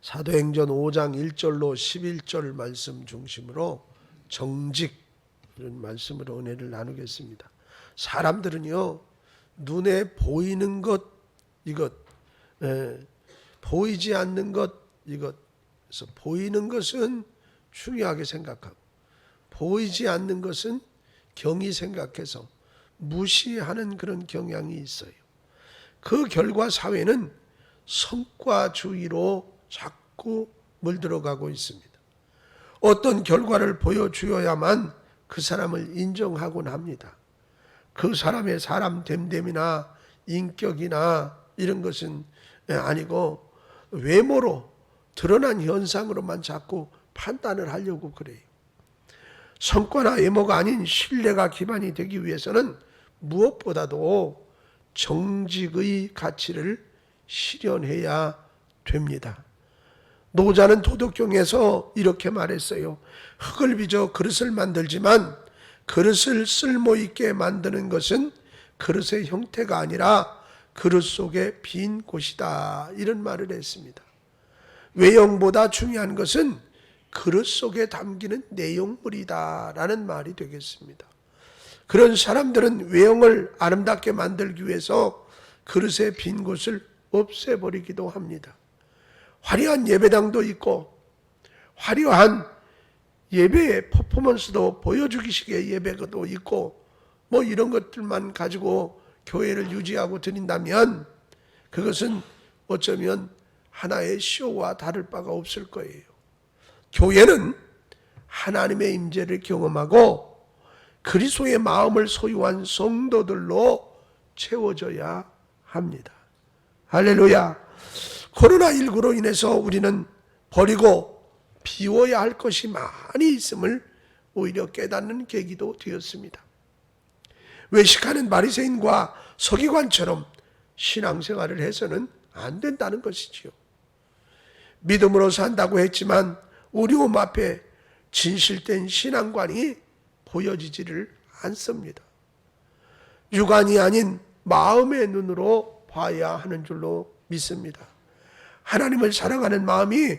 사도행전 5장 1절로 11절 말씀 중심으로 정직 이런 말씀으로 은혜를 나누겠습니다. 사람들은요, 눈에 보이는 것 이것, 보이지 않는 것 이것, 그래서 보이는 것은 중요하게 생각하고 보이지 않는 것은 경히 생각해서 무시하는 그런 경향이 있어요. 그 결과 사회는 성과주의로 자꾸 물들어가고 있습니다. 어떤 결과를 보여주어야만 그 사람을 인정하곤 합니다. 그 사람의 사람 됨됨이나 인격이나 이런 것은 아니고 외모로 드러난 현상으로만 자꾸 판단을 하려고 그래요. 성과나 외모가 아닌 신뢰가 기반이 되기 위해서는 무엇보다도 정직의 가치를 실현해야 됩니다. 노자는 도덕경에서 이렇게 말했어요. 흙을 빚어 그릇을 만들지만 그릇을 쓸모있게 만드는 것은 그릇의 형태가 아니라 그릇 속에 빈 곳이다, 이런 말을 했습니다. 외형보다 중요한 것은 그릇 속에 담기는 내용물이다 라는 말이 되겠습니다. 그런 사람들은 외형을 아름답게 만들기 위해서 그릇의 빈 곳을 없애버리기도 합니다. 화려한 예배당도 있고 화려한 예배의 퍼포먼스도 보여주기식의 예배도 있고 뭐 이런 것들만 가지고 교회를 유지하고 드린다면 그것은 어쩌면 하나의 쇼와 다를 바가 없을 거예요. 교회는 하나님의 임재를 경험하고 그리스도의 마음을 소유한 성도들로 채워져야 합니다. 할렐루야. 코로나19로 인해서 우리는 버리고 비워야 할 것이 많이 있음을 오히려 깨닫는 계기도 되었습니다. 외식하는 바리새인과 서기관처럼 신앙생활을 해서는 안 된다는 것이지요. 믿음으로 산다고 했지만 어려움 앞에 진실된 신앙관이 보여지지를 않습니다. 육안이 아닌 마음의 눈으로 봐야 하는 줄로 믿습니다. 하나님을 사랑하는 마음이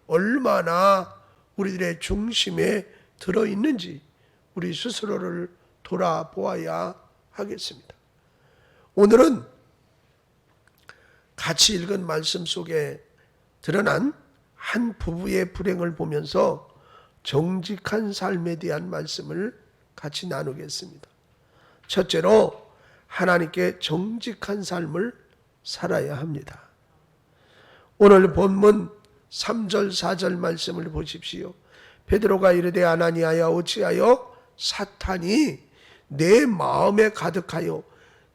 얼마나 우리들의 중심에 들어있는지 우리 스스로를 돌아보아야 하겠습니다. 오늘은 같이 읽은 말씀 속에 드러난 한 부부의 불행을 보면서 정직한 삶에 대한 말씀을 같이 나누겠습니다. 첫째로 하나님께 정직한 삶을 살아야 합니다. 오늘 본문 3절 4절 말씀을 보십시오. 베드로가 이르되 아나니아야 어찌하여 사탄이 내 마음에 가득하여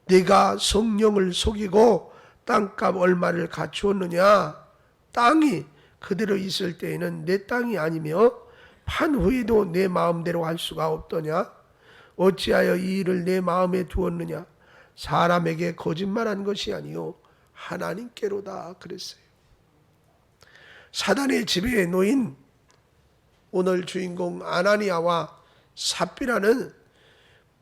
네가 성령을 속이고 땅값 얼마를 갖추었느냐. 땅이 그대로 있을 때에는 내 땅이 아니며 판 후에도 내 마음대로 할 수가 없더냐. 어찌하여 이 일을 내 마음에 두었느냐. 사람에게 거짓말한 것이 아니요 하나님께로다 그랬어요. 사단의 지배에 놓인 오늘 주인공 아나니아와 삽비라는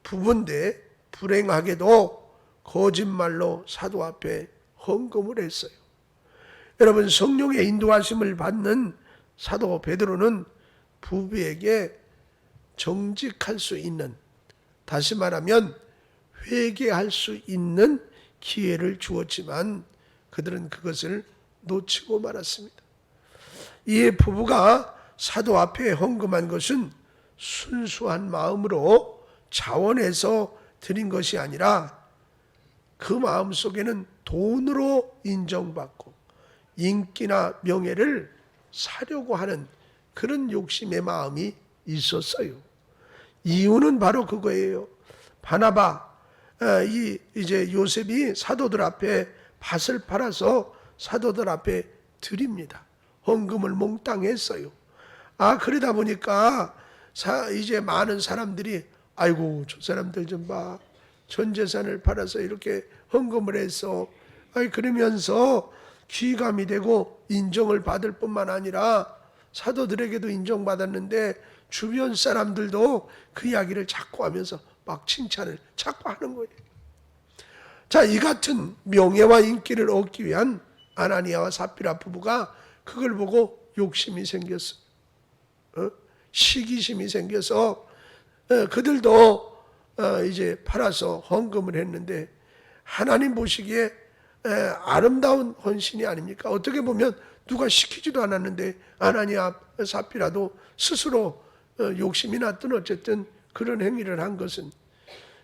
부부인데 불행하게도 거짓말로 사도 앞에 헌금을 했어요. 여러분, 성령의 인도하심을 받는 사도 베드로는 부부에게 정직할 수 있는, 다시 말하면 회개할 수 있는 기회를 주었지만 그들은 그것을 놓치고 말았습니다. 이 부부가 사도 앞에 헌금한 것은 순수한 마음으로 자원해서 드린 것이 아니라 그 마음 속에는 돈으로 인정받고 인기나 명예를 사려고 하는 그런 욕심의 마음이 있었어요. 이유는 바로 그거예요. 바나바, 이제 요셉이 사도들 앞에 밭을 팔아서 사도들 앞에 드립니다. 헌금을 몽땅 했어요. 그러다 보니까 이제 많은 사람들이 아이고 저 사람들 좀 봐. 전 재산을 팔아서 이렇게 헌금을 해서 그러면서 귀감이 되고 인정을 받을 뿐만 아니라 사도들에게도 인정받았는데 주변 사람들도 그 이야기를 자꾸 하면서 막 칭찬을 자꾸 하는 거예요. 자, 이 같은 명예와 인기를 얻기 위한 아나니아와 삽비라 부부가 그걸 보고 욕심이 생겼어요. 시기심이 생겨서 그들도 이제 팔아서 헌금을 했는데 하나님 보시기에 아름다운 헌신이 아닙니까? 어떻게 보면 누가 시키지도 않았는데 아나니아 삽비라도 스스로 욕심이 났든 어쨌든 그런 행위를 한 것은,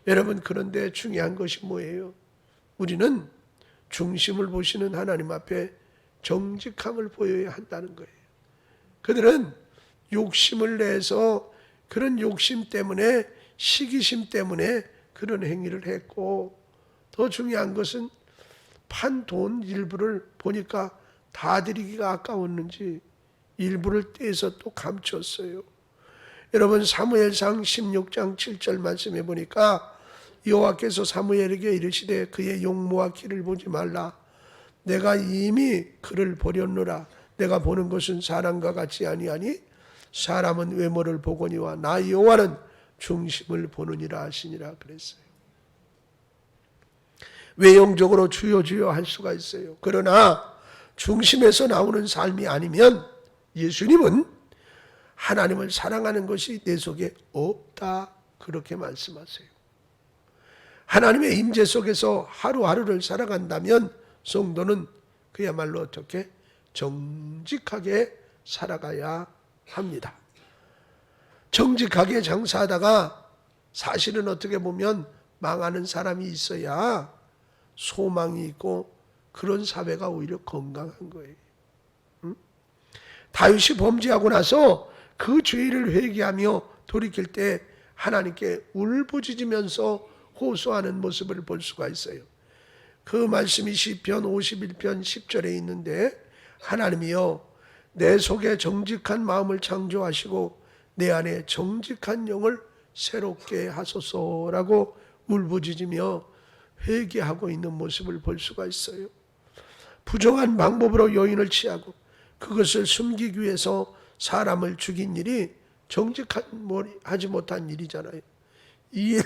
여러분, 그런데 중요한 것이 뭐예요? 우리는 중심을 보시는 하나님 앞에 정직함을 보여야 한다는 거예요. 그들은 욕심을 내서 그런 욕심 때문에, 시기심 때문에 그런 행위를 했고, 더 중요한 것은 판 돈 일부를 보니까 다 드리기가 아까웠는지 일부를 떼서 또 감췄어요. 여러분, 사무엘상 16장 7절 말씀해 보니까 여호와께서 사무엘에게 이르시되 그의 용모와 키를 보지 말라. 내가 이미 그를 버렸노라. 내가 보는 것은 사람과 같지 아니하니 사람은 외모를 보거니와 나 여호와는 중심을 보느니라 하시니라 그랬어요. 외형적으로 주여 주여 할 수가 있어요. 그러나 중심에서 나오는 삶이 아니면 예수님은 하나님을 사랑하는 것이 내 속에 없다, 그렇게 말씀하세요. 하나님의 임재 속에서 하루하루를 살아간다면 성도는 그야말로 어떻게 정직하게 살아가야 합니다. 정직하게 장사하다가 사실은 어떻게 보면 망하는 사람이 있어야 소망이 있고 그런 사회가 오히려 건강한 거예요. 다윗이 범죄하고 나서 그 죄를 회개하며 돌이킬 때 하나님께 울부짖으면서 호소하는 모습을 볼 수가 있어요. 그 말씀이 시편 51편 10절에 있는데, 하나님이여 내 속에 정직한 마음을 창조하시고 내 안에 정직한 영을 새롭게 하소서라고 울부짖으며 회개하고 있는 모습을 볼 수가 있어요. 부정한 방법으로 요인을 취하고 그것을 숨기기 위해서 사람을 죽인 일이 정직하지 못한 일이잖아요. 이에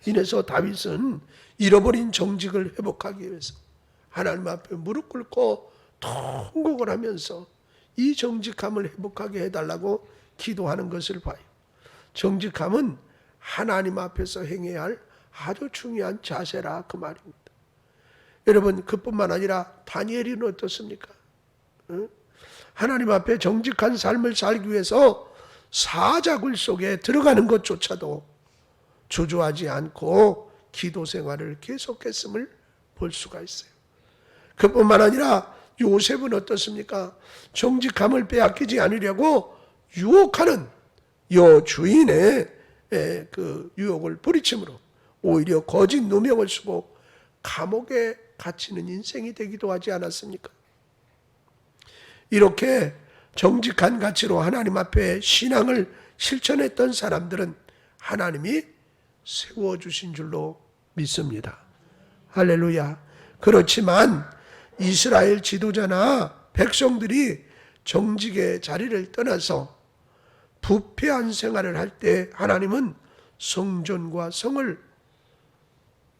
인해서 다윗은 잃어버린 정직을 회복하기 위해서 하나님 앞에 무릎 꿇고 통곡을 하면서 이 정직함을 회복하게 해달라고 기도하는 것을 봐요. 정직함은 하나님 앞에서 행해야 할 아주 중요한 자세라 그 말입니다. 여러분, 그뿐만 아니라 다니엘은 어떻습니까? 하나님 앞에 정직한 삶을 살기 위해서 사자굴 속에 들어가는 것조차도 주저하지 않고 기도 생활을 계속했음을 볼 수가 있어요. 그뿐만 아니라 요셉은 어떻습니까? 정직함을 빼앗기지 않으려고 유혹하는 여주인의 그 유혹을 뿌리침으로 오히려 거짓 누명을 쓰고 감옥에 갇히는 인생이 되기도 하지 않았습니까? 이렇게 정직한 가치로 하나님 앞에 신앙을 실천했던 사람들은 하나님이 세워주신 줄로 믿습니다. 할렐루야. 그렇지만 이스라엘 지도자나 백성들이 정직의 자리를 떠나서 부패한 생활을 할 때 하나님은 성전과 성을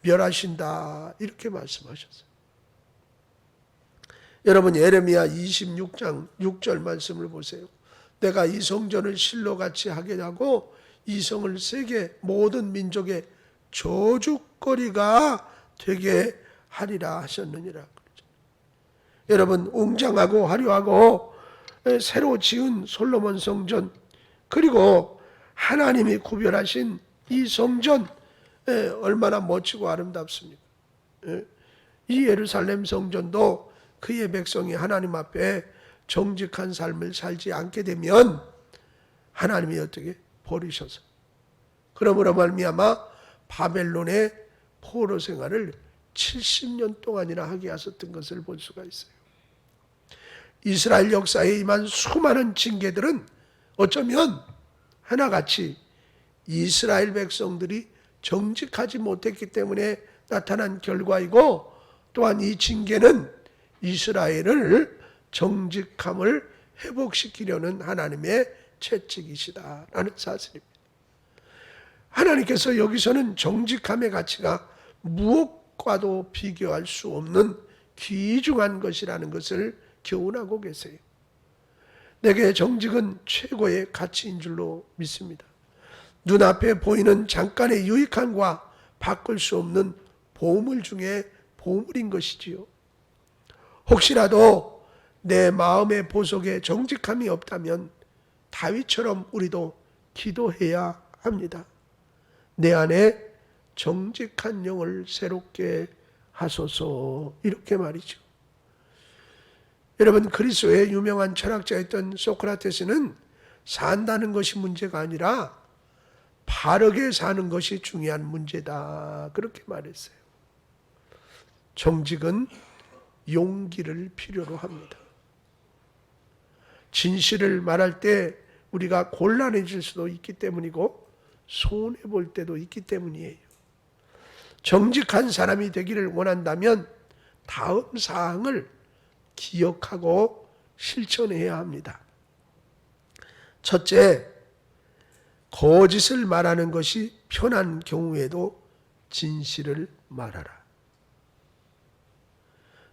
멸하신다, 이렇게 말씀하셨어요. 여러분, 예레미야 26장 6절 말씀을 보세요. 내가 이 성전을 실로같이 하게 하고 이 성을 세계 모든 민족의 저주거리가 되게 하리라 하셨느니라. 그렇죠. 여러분, 웅장하고 화려하고 새로 지은 솔로몬 성전, 그리고 하나님이 구별하신 이 성전, 얼마나 멋지고 아름답습니까? 이 예루살렘 성전도 그의 백성이 하나님 앞에 정직한 삶을 살지 않게 되면 하나님이 어떻게 버리셔서, 그러므로 말미암아 바벨론의 포로 생활을 70년 동안이나 하게 하셨던 것을 볼 수가 있어요. 이스라엘 역사에 임한 수많은 징계들은 어쩌면 하나같이 이스라엘 백성들이 정직하지 못했기 때문에 나타난 결과이고, 또한 이 징계는 이스라엘을 정직함을 회복시키려는 하나님의 채찍이시다라는 사실입니다. 하나님께서 여기서는 정직함의 가치가 무엇과도 비교할 수 없는 귀중한 것이라는 것을 교훈하고 계세요. 내게 정직은 최고의 가치인 줄로 믿습니다. 눈앞에 보이는 잠깐의 유익함과 바꿀 수 없는 보물 중에 보물인 것이지요. 혹시라도 내 마음의 보석에 정직함이 없다면 다윗처럼 우리도 기도해야 합니다. 내 안에 정직한 영을 새롭게 하소서, 이렇게 말이죠. 여러분, 그리스도의 유명한 철학자였던 소크라테스는 산다는 것이 문제가 아니라 바르게 사는 것이 중요한 문제다, 그렇게 말했어요. 정직은 용기를 필요로 합니다. 진실을 말할 때 우리가 곤란해질 수도 있기 때문이고 손해볼 때도 있기 때문이에요. 정직한 사람이 되기를 원한다면 다음 사항을 기억하고 실천해야 합니다. 첫째, 거짓을 말하는 것이 편한 경우에도 진실을 말하라.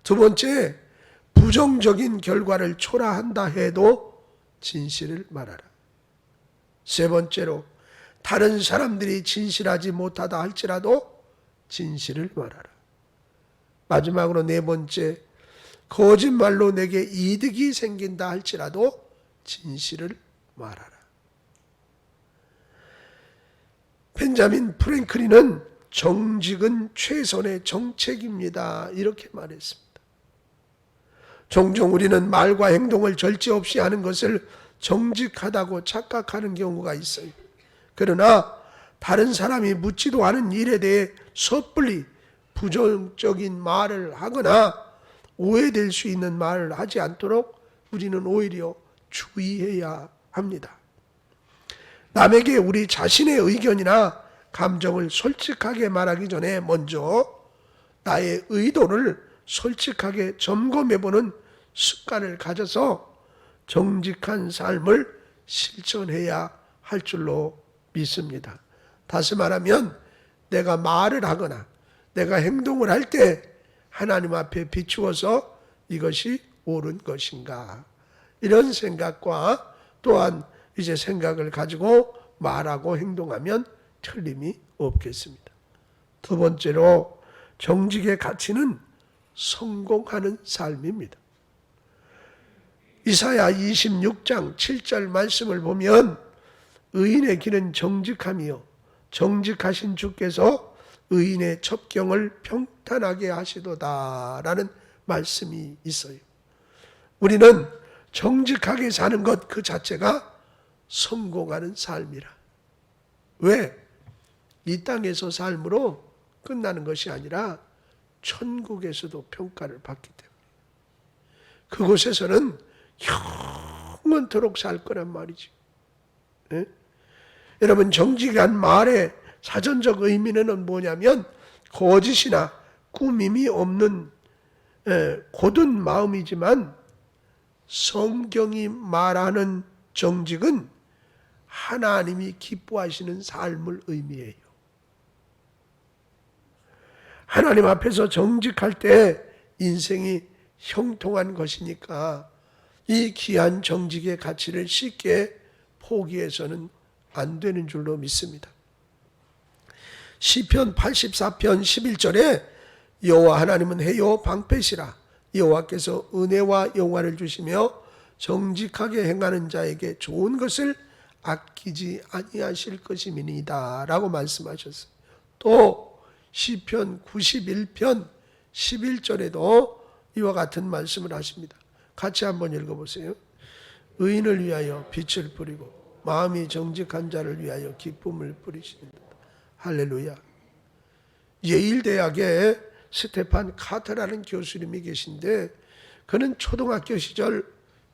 두 번째, 부정적인 결과를 초래한다 해도 진실을 말하라. 세 번째로, 다른 사람들이 진실하지 못하다 할지라도 진실을 말하라. 마지막으로 네 번째, 거짓말로 내게 이득이 생긴다 할지라도 진실을 말하라. 벤자민 프랭클린은 정직은 최선의 정책입니다, 이렇게 말했습니다. 종종 우리는 말과 행동을 절제 없이 하는 것을 정직하다고 착각하는 경우가 있어요. 그러나 다른 사람이 묻지도 않은 일에 대해 섣불리 부정적인 말을 하거나 오해될 수 있는 말을 하지 않도록 우리는 오히려 주의해야 합니다. 남에게 우리 자신의 의견이나 감정을 솔직하게 말하기 전에 먼저 나의 의도를 솔직하게 점검해보는 습관을 가져서 정직한 삶을 실천해야 할 줄로 믿습니다. 다시 말하면 내가 말을 하거나 내가 행동을 할 때 하나님 앞에 비추어서 이것이 옳은 것인가, 이런 생각과 또한 이제 생각을 가지고 말하고 행동하면 틀림이 없겠습니다. 두 번째로, 정직의 가치는 성공하는 삶입니다. 이사야 26장 7절 말씀을 보면 의인의 길은 정직함이요 정직하신 주께서 의인의 첩경을 평탄하게 하시도다 라는 말씀이 있어요. 우리는 정직하게 사는 것 그 자체가 성공하는 삶이라. 왜? 이 땅에서 삶으로 끝나는 것이 아니라 천국에서도 평가를 받기 때문에 그곳에서는 영원토록 살 거란 말이지. 네? 여러분, 정직한 말의 사전적 의미는 뭐냐면 거짓이나 꾸밈이 없는 고든 마음이지만 성경이 말하는 정직은 하나님이 기뻐하시는 삶을 의미해요. 하나님 앞에서 정직할 때 인생이 형통한 것이니까 이 귀한 정직의 가치를 쉽게 포기해서는 안 되는 줄로 믿습니다. 시편 84편 11절에 여호와 하나님은 해요 방패시라. 여호와께서 은혜와 영화를 주시며 정직하게 행하는 자에게 좋은 것을 아끼지 아니하실 것임이니이다 라고 말씀하셨어요. 또 시편 91편 11절에도 이와 같은 말씀을 하십니다. 같이 한번 읽어보세요. 의인을 위하여 빛을 뿌리고 마음이 정직한 자를 위하여 기쁨을 뿌리시는다. 할렐루야. 예일대학에 스테판 카터라는 교수님이 계신데 그는 초등학교 시절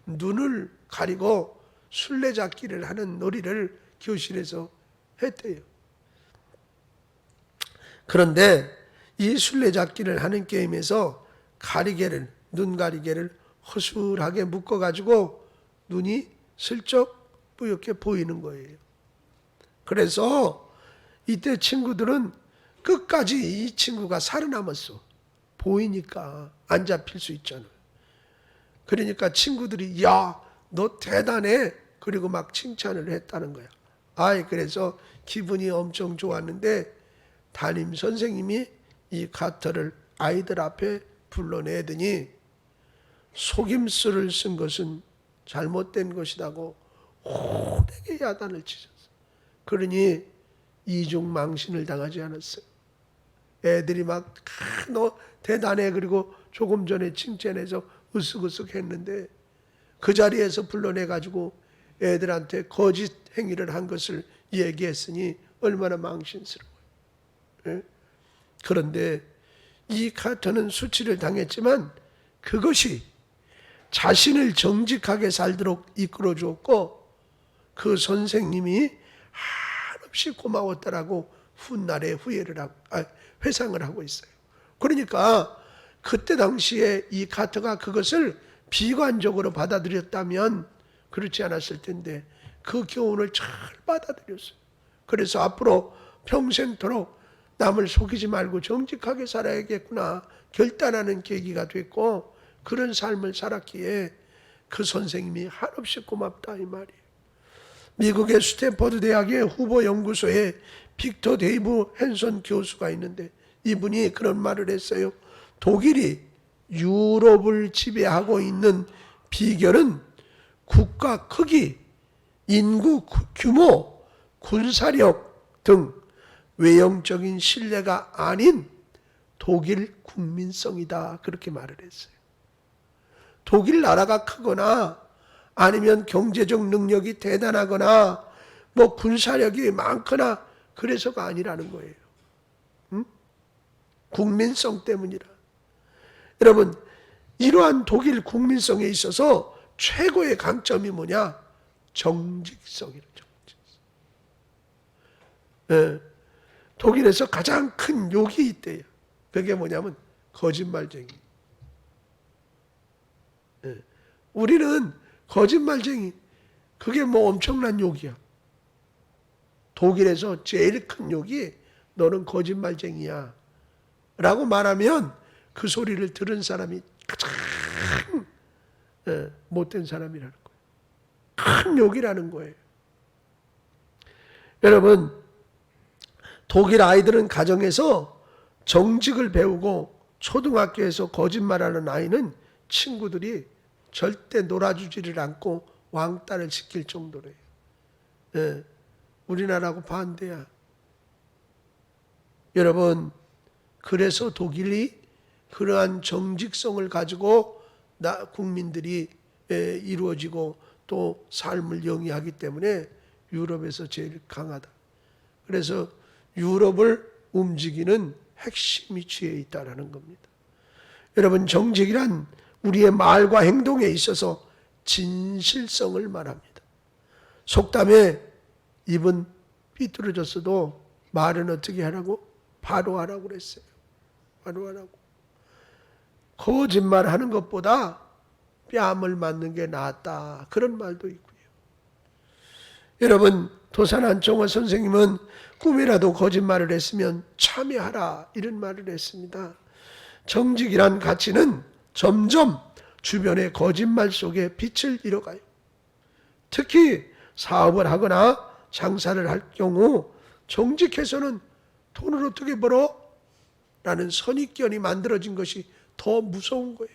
눈을 가리고 술래잡기를 하는 놀이를 교실에서 했대요. 그런데 이 술래잡기를 하는 게임에서 가리개를, 눈 가리개를 허술하게 묶어가지고 눈이 슬쩍 뿌옇게 보이는 거예요. 그래서 이때 친구들은 끝까지 이 친구가 살아남았어. 보이니까 안 잡힐 수 있잖아요. 그러니까 친구들이 야, 너 대단해. 그리고 막 칭찬을 했다는 거야. 그래서 기분이 엄청 좋았는데 담임 선생님이 이 카터를 아이들 앞에 불러내더니 속임수를 쓴 것은 잘못된 것이라고 호되게 야단을 치셨어요. 그러니 이중망신을 당하지 않았어요. 애들이 막 너 대단해 그리고 조금 전에 칭찬해서 으쓱으쓱 했는데 그 자리에서 불러내가지고 애들한테 거짓 행위를 한 것을 얘기했으니 얼마나 망신스러워요. 예? 그런데 이 카터는 수치를 당했지만 그것이 자신을 정직하게 살도록 이끌어 주었고 그 선생님이 한없이 고마웠다라고 훗날에 회상을 하고 있어요. 그러니까 그때 당시에 이 카터가 그것을 비관적으로 받아들였다면 그렇지 않았을 텐데 그 교훈을 잘 받아들였어요. 그래서 앞으로 평생토록 남을 속이지 말고 정직하게 살아야겠구나 결단하는 계기가 됐고 그런 삶을 살았기에 그 선생님이 한없이 고맙다 이 말이에요. 미국의 스탠퍼드 대학의 후보 연구소에 빅터 데이브 헨슨 교수가 있는데 이분이 그런 말을 했어요. 독일이 유럽을 지배하고 있는 비결은 국가 크기, 인구 규모, 군사력 등 외형적인 신뢰가 아닌 독일 국민성이다. 그렇게 말을 했어요. 독일 나라가 크거나 아니면 경제적 능력이 대단하거나 뭐 군사력이 많거나 그래서가 아니라는 거예요. 국민성 때문이라. 여러분, 이러한 독일 국민성에 있어서 최고의 강점이 뭐냐? 정직성이라. 독일에서 가장 큰 욕이 있대요. 그게 뭐냐면 거짓말쟁이. 우리는 거짓말쟁이, 그게 뭐 엄청난 욕이야. 독일에서 제일 큰 욕이 너는 거짓말쟁이야 라고 말하면 그 소리를 들은 사람이 가장 못된 사람이라는 거예요. 큰 욕이라는 거예요. 여러분, 독일 아이들은 가정에서 정직을 배우고 초등학교에서 거짓말하는 아이는 친구들이 절대 놀아주지를 않고 왕따를 시킬 정도로요. 우리나라하고 반대야. 여러분, 그래서 독일이 그러한 정직성을 가지고 국민들이 이루어지고 또 삶을 영위하기 때문에 유럽에서 제일 강하다. 그래서 유럽을 움직이는 핵심 위치에 있다라는 겁니다. 여러분, 정직이란 우리의 말과 행동에 있어서 진실성을 말합니다. 속담에 입은 삐뚤어졌어도 말은 어떻게 하라고? 바로 하라고 그랬어요. 바로 하라고. 거짓말하는 것보다 뺨을 맞는 게 낫다. 그런 말도 있고요. 여러분, 도산안정화 선생님은 꿈이라도 거짓말을 했으면 참여하라 이런 말을 했습니다. 정직이란 가치는 점점 주변의 거짓말 속에 빛을 잃어가요. 특히 사업을 하거나 장사를 할 경우 정직해서는 돈을 어떻게 벌어? 라는 선입견이 만들어진 것이 더 무서운 거예요.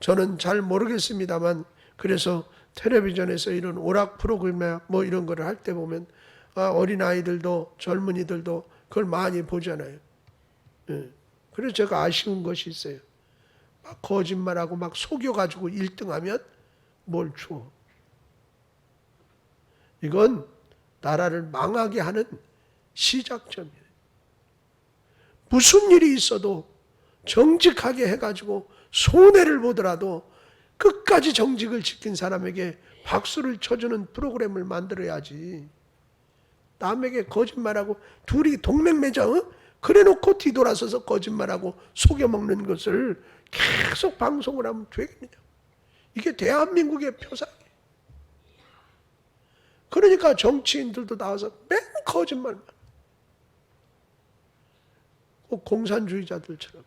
저는 잘 모르겠습니다만 그래서 텔레비전에서 이런 오락 프로그램이나 이런 거를 할 때 보면 어린아이들도 젊은이들도 그걸 많이 보잖아요. 그래서 제가 아쉬운 것이 있어요. 막 거짓말하고 막 속여가지고 1등하면 뭘 줘. 이건 나라를 망하게 하는 시작점이에요. 무슨 일이 있어도 정직하게 해가지고 손해를 보더라도 끝까지 정직을 지킨 사람에게 박수를 쳐주는 프로그램을 만들어야지. 남에게 거짓말하고 둘이 동맹매장 그래놓고 뒤돌아서서 거짓말하고 속여먹는 것을 계속 방송을 하면 되겠느냐. 이게 대한민국의 표상이에요. 그러니까 정치인들도 나와서 맨 거짓말만. 공산주의자들처럼.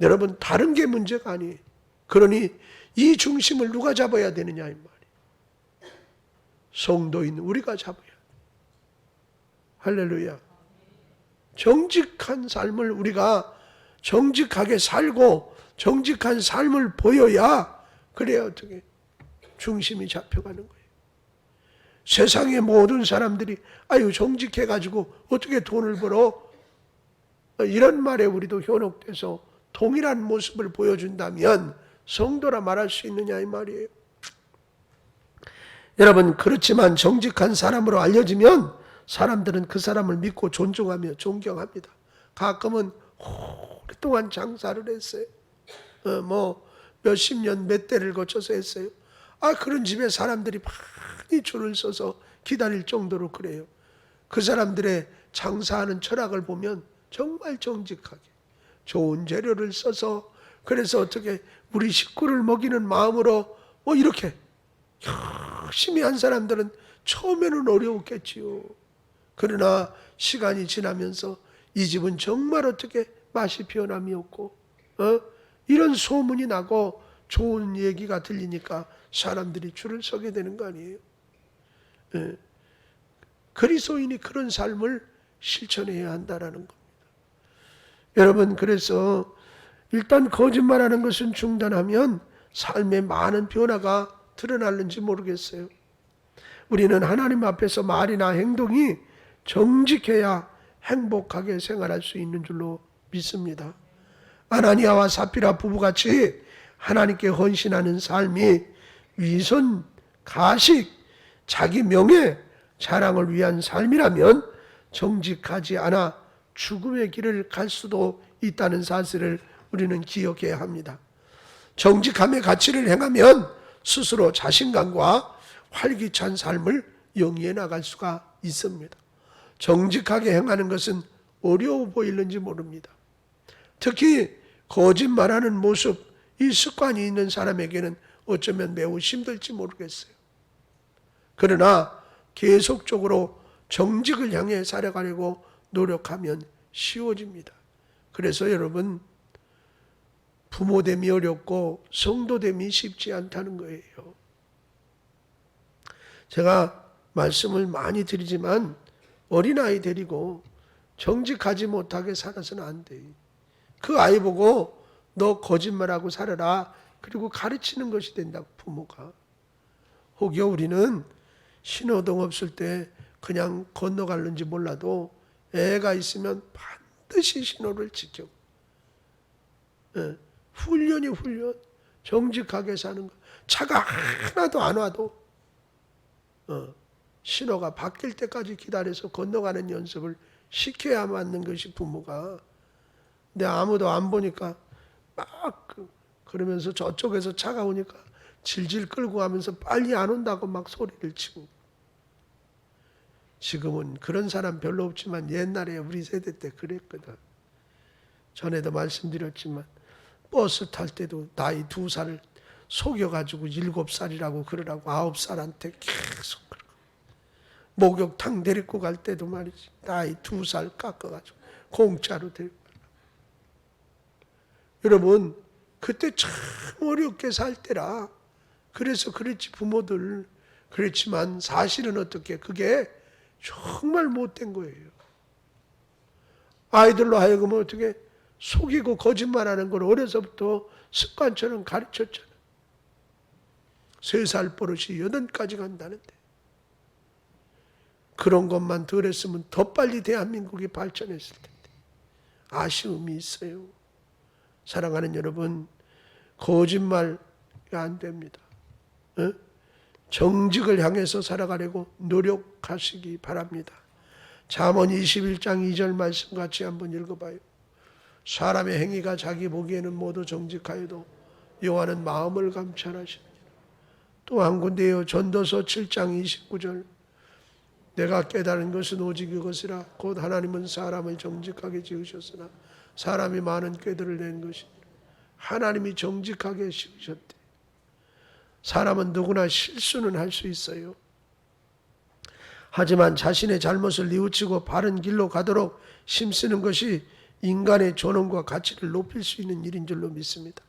여러분, 다른 게 문제가 아니에요. 그러니 이 중심을 누가 잡아야 되느냐 이 말이에요. 성도인 우리가 잡아야 돼요. 할렐루야. 정직한 삶을 우리가 정직하게 살고 정직한 삶을 보여야, 그래야 어떻게 중심이 잡혀가는 거예요. 세상의 모든 사람들이 아유 정직해가지고 어떻게 돈을 벌어? 이런 말에 우리도 현혹돼서 동일한 모습을 보여준다면 성도라 말할 수 있느냐 이 말이에요. 여러분, 그렇지만 정직한 사람으로 알려지면 사람들은 그 사람을 믿고 존중하며 존경합니다. 가끔은 오랫동안 장사를 했어요. 몇십 년 몇 대를 거쳐서 했어요. 그런 집에 사람들이 많이 줄을 서서 기다릴 정도로 그래요. 그 사람들의 장사하는 철학을 보면 정말 정직하게 좋은 재료를 써서, 그래서 어떻게 우리 식구를 먹이는 마음으로 이렇게 열심히 한 사람들은 처음에는 어려웠겠지요. 그러나 시간이 지나면서 이 집은 정말 어떻게 맛이 변함이 없고 이런 소문이 나고 좋은 얘기가 들리니까 사람들이 줄을 서게 되는 거 아니에요. 그리스도인이 그런 삶을 실천해야 한다라는 겁니다. 여러분, 그래서 일단 거짓말하는 것은 중단하면 삶에 많은 변화가 드러날는지 모르겠어요. 우리는 하나님 앞에서 말이나 행동이 정직해야 행복하게 생활할 수 있는 줄로 믿습니다. 아나니아와 삽비라 부부같이 하나님께 헌신하는 삶이 위선, 가식, 자기 명예, 자랑을 위한 삶이라면 정직하지 않아 죽음의 길을 갈 수도 있다는 사실을 우리는 기억해야 합니다. 정직함의 가치를 행하면 스스로 자신감과 활기찬 삶을 영위해 나갈 수가 있습니다. 정직하게 행하는 것은 어려워 보이는지 모릅니다. 특히 거짓말하는 모습, 이 습관이 있는 사람에게는 어쩌면 매우 힘들지 모르겠어요. 그러나 계속적으로 정직을 향해 살아가려고 노력하면 쉬워집니다. 그래서 여러분, 부모됨이 어렵고 성도됨이 쉽지 않다는 거예요. 제가 말씀을 많이 드리지만 어린아이 데리고 정직하지 못하게 살아서는 안 돼. 그 아이 보고 너 거짓말하고 살아라, 그리고 가르치는 것이 된다고, 부모가. 혹여 우리는 신호등 없을 때 그냥 건너갈는지 몰라도 애가 있으면 반드시 신호를 지켜. 훈련이 훈련. 정직하게 사는 거. 차가 하나도 안 와도 신호가 바뀔 때까지 기다려서 건너가는 연습을 시켜야 맞는 것이 부모가. 근데 아무도 안 보니까 막 그러면서 저쪽에서 차가 오니까 질질 끌고 가면서 빨리 안 온다고 막 소리를 치고. 지금은 그런 사람 별로 없지만 옛날에 우리 세대 때 그랬거든. 전에도 말씀드렸지만 버스 탈 때도 나이 2살 속여가지고 7살이라고 그러라고 9살한테 계속 그러고, 목욕탕 데리고 갈 때도 말이지 나이 2살 깎아가지고 공짜로 데리고 가려고. 여러분, 그때 참 어렵게 살 때라. 그래서 그랬지, 부모들. 그렇지만 사실은 어떻게, 그게 정말 못된 거예요. 아이들로 하여금 어떻게 속이고 거짓말하는 걸 어려서부터 습관처럼 가르쳤잖아. 3살 버릇이 8까지 간다는데. 그런 것만 덜 했으면 더 빨리 대한민국이 발전했을 텐데. 아쉬움이 있어요. 사랑하는 여러분, 거짓말 안 됩니다. 정직을 향해서 살아가려고 노력하시기 바랍니다. 잠언 21장 2절 말씀 같이 한번 읽어봐요. 사람의 행위가 자기 보기에는 모두 정직하여도 여호와는 마음을 감찰하시느니라. 또 한 군데요, 전도서 7장 29절. 내가 깨달은 것은 오직 이것이라. 곧 하나님은 사람을 정직하게 지으셨으나 사람이 많은 꾀들을 낸 것이니라. 하나님이 정직하게 지으셨대. 사람은 누구나 실수는 할 수 있어요. 하지만 자신의 잘못을 뉘우치고 바른 길로 가도록 힘쓰는 것이 인간의 존엄과 가치를 높일 수 있는 일인 줄로 믿습니다.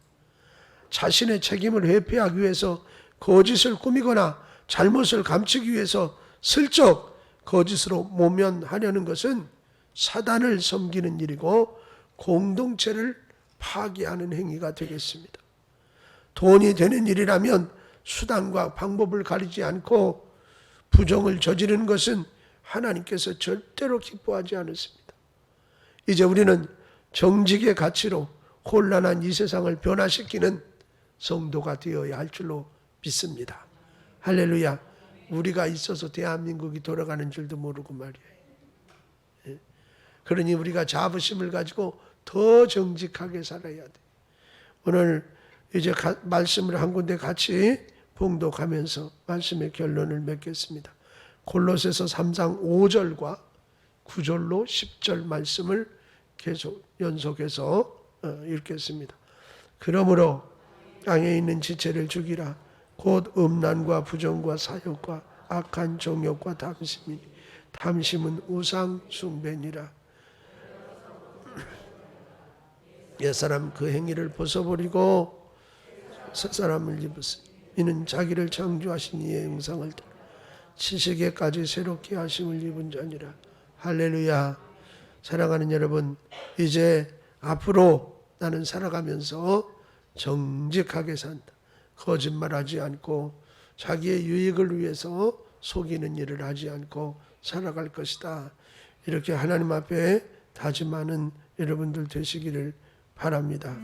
자신의 책임을 회피하기 위해서 거짓을 꾸미거나 잘못을 감추기 위해서 슬쩍 거짓으로 모면하려는 것은 사단을 섬기는 일이고 공동체를 파괴하는 행위가 되겠습니다. 돈이 되는 일이라면 수단과 방법을 가리지 않고 부정을 저지르는 것은 하나님께서 절대로 기뻐하지 않으십니다. 이제 우리는 정직의 가치로 혼란한 이 세상을 변화시키는 성도가 되어야 할 줄로 믿습니다. 할렐루야. 우리가 있어서 대한민국이 돌아가는 줄도 모르고 말이에요. 그러니 우리가 자부심을 가지고 더 정직하게 살아야 돼. 오늘 이제 말씀을 한 군데 같이 봉독하면서 말씀의 결론을 맺겠습니다. 골로새서 3장 5절과 9절로 10절 말씀을 계속 연속해서 읽겠습니다. 그러므로 땅에 있는 지체를 죽이라. 곧 음란과 부정과 사욕과 악한 정욕과 탐심이니 탐심은 우상 숭배니라. 옛사람 그 행위를 벗어버리고 새 사람을 입으시니 이는 자기를 창조하신 이의 형상을 따라 지식에까지 새롭게 하심을 입은 자니라. 할렐루야. 사랑하는 여러분, 이제 앞으로 나는 살아가면서 정직하게 산다. 거짓말하지 않고 자기의 유익을 위해서 속이는 일을 하지 않고 살아갈 것이다. 이렇게 하나님 앞에 다짐하는 여러분들 되시기를 바랍니다.